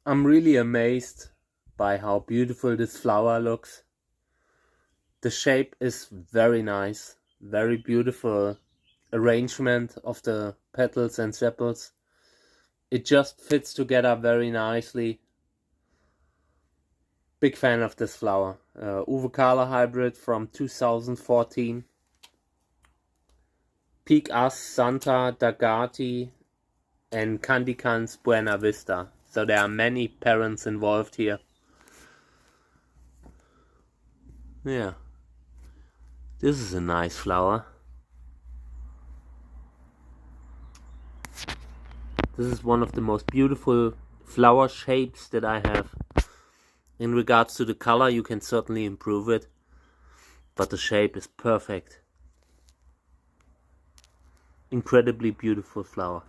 I'm really amazed by how beautiful this flower looks. The shape is very nice, very beautiful arrangement of the petals and sepals. It just fits together very nicely. Big fan of this flower. Uvocala hybrid from 2014. Peak Us, Santa, Dagati, and Candicans Buena Vista. So there are many parents involved here. Yeah, this is a nice flower. This is one of the most beautiful flower shapes that I have. In regards to the color, you can certainly improve it, but the shape is perfect. Incredibly beautiful flower.